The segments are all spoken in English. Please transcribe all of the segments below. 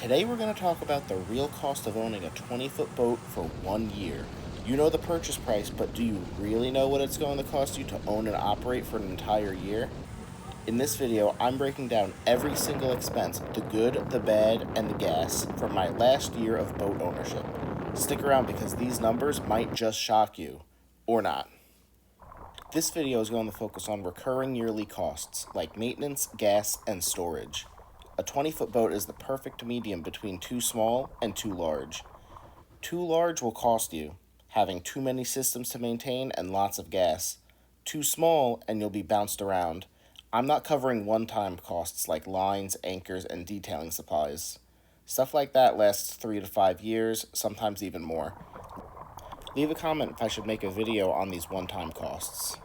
Today we're going to talk about the real cost of owning a 20-foot boat for 1 year. You know the purchase price, but do you really know what it's going to cost you to own and operate for an entire year? In this video, I'm breaking down every single expense, the good, the bad, and the gas, from my last year of boat ownership. Stick around because these numbers might just shock you. Or not. This video is going to focus on recurring yearly costs, like maintenance, gas, and storage. A 20-foot boat is the perfect medium between too small and too large. Too large will cost you, having too many systems to maintain and lots of gas. Too small and you'll be bounced around. I'm not covering one-time costs like lines, anchors, and detailing supplies. Stuff like that lasts 3 to 5 years, sometimes even more. Leave a comment if I should make a video on these one-time costs.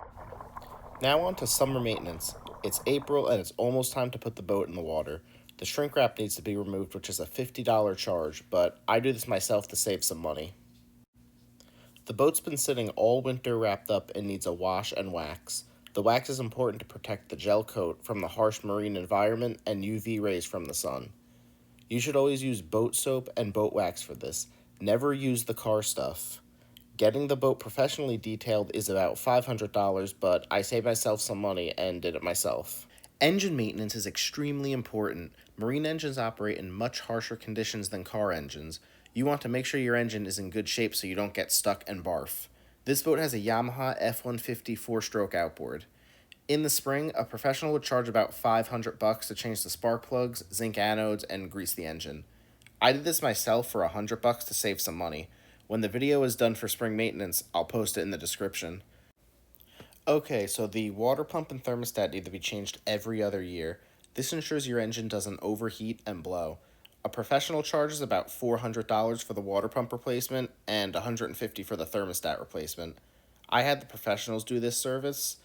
Now on to summer maintenance. It's April and it's almost time to put the boat in the water. The shrink wrap needs to be removed, which is a $50 charge, but I do this myself to save some money. The boat's been sitting all winter wrapped up and needs a wash and wax. The wax is important to protect the gel coat from the harsh marine environment and UV rays from the sun. You should always use boat soap and boat wax for this. Never use the car stuff. Getting the boat professionally detailed is about $500, but I saved myself some money and did it myself. Engine maintenance is extremely important. Marine engines operate in much harsher conditions than car engines. You want to make sure your engine is in good shape so you don't get stuck and barf. This boat has a Yamaha F150 4-stroke outboard. In the spring, a professional would charge about $500 to change the spark plugs, zinc anodes, and grease the engine. I did this myself for $100 to save some money. When the video is done for spring maintenance, I'll post it in the description. Okay, so the water pump and thermostat need to be changed every other year. This ensures your engine doesn't overheat and blow. A professional charges about $400 for the water pump replacement and $150 for the thermostat replacement. I had the professionals do this service.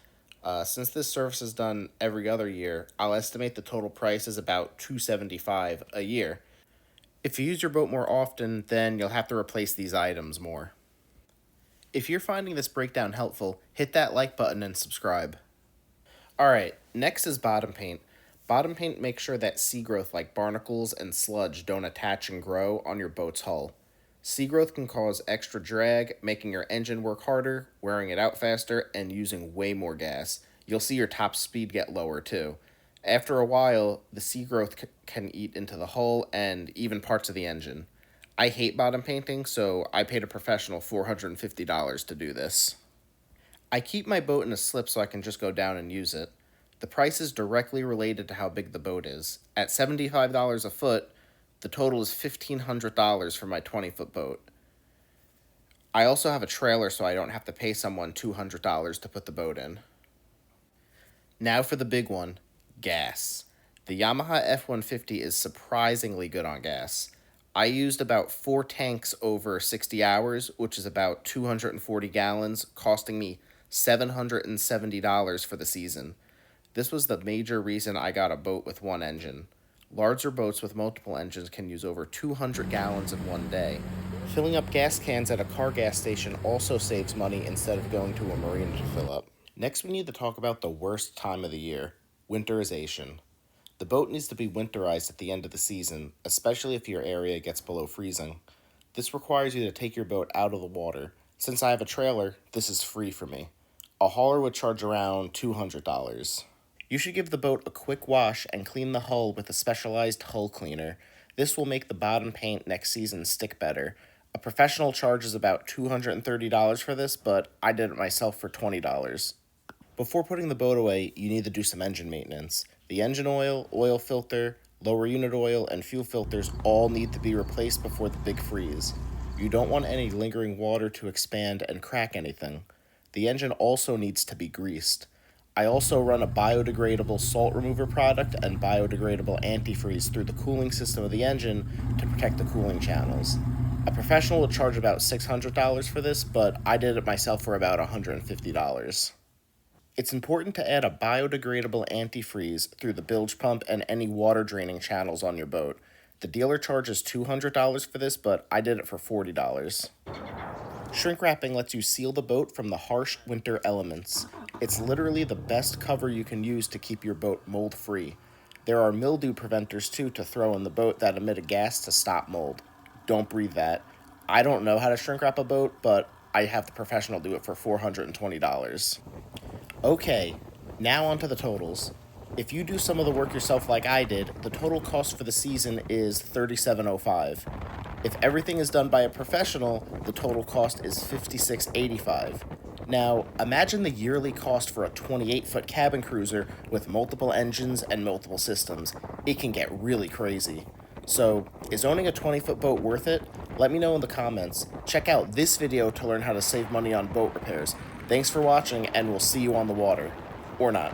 Since this service is done every other year, I'll estimate the total price is about $275 a year. If you use your boat more often, then you'll have to replace these items more. If you're finding this breakdown helpful, hit that like button and subscribe. Alright, next is bottom paint. Bottom paint makes sure that sea growth like barnacles and sludge don't attach and grow on your boat's hull. Sea growth can cause extra drag, making your engine work harder, wearing it out faster, and using way more gas. You'll see your top speed get lower too. After a while, the sea growth can eat into the hull and even parts of the engine. I hate bottom painting, so I paid a professional $450 to do this. I keep my boat in a slip so I can just go down and use it. The price is directly related to how big the boat is. At $75 a foot, the total is $1,500 for my 20-foot boat. I also have a trailer so I don't have to pay someone $200 to put the boat in. Now for the big one, gas. The Yamaha F150 is surprisingly good on gas. I used about 4 tanks over 60 hours, which is about 240 gallons, costing me $770 for the season. This was the major reason I got a boat with one engine. Larger boats with multiple engines can use over 200 gallons in one day. Filling up gas cans at a car gas station also saves money instead of going to a marina to fill up. Next, we need to talk about the worst time of the year, winterization. The boat needs to be winterized at the end of the season, especially if your area gets below freezing. This requires you to take your boat out of the water. Since I have a trailer, this is free for me. A hauler would charge around $200. You should give the boat a quick wash and clean the hull with a specialized hull cleaner. This will make the bottom paint next season stick better. A professional charges about $230 for this, but I did it myself for $20. Before putting the boat away, you need to do some engine maintenance. The engine oil, oil filter, lower unit oil, and fuel filters all need to be replaced before the big freeze. You don't want any lingering water to expand and crack anything. The engine also needs to be greased. I also run a biodegradable salt remover product and biodegradable antifreeze through the cooling system of the engine to protect the cooling channels. A professional would charge about $600 for this, but I did it myself for about $150. It's important to add a biodegradable antifreeze through the bilge pump and any water draining channels on your boat. The dealer charges $200 for this, but I did it for $40. Shrink wrapping lets you seal the boat from the harsh winter elements. It's literally the best cover you can use to keep your boat mold-free. There are mildew preventers too to throw in the boat that emit a gas to stop mold. Don't breathe that. I don't know how to shrink wrap a boat, but I have the professional do it for $420. Okay, now onto the totals. If you do some of the work yourself like I did, the total cost for the season is $37.05. If everything is done by a professional, the total cost is $56.85. Now, imagine the yearly cost for a 28-foot cabin cruiser with multiple engines and multiple systems. It can get really crazy. So, is owning a 20-foot boat worth it? Let me know in the comments. Check out this video to learn how to save money on boat repairs. Thanks for watching, and we'll see you on the water. Or not.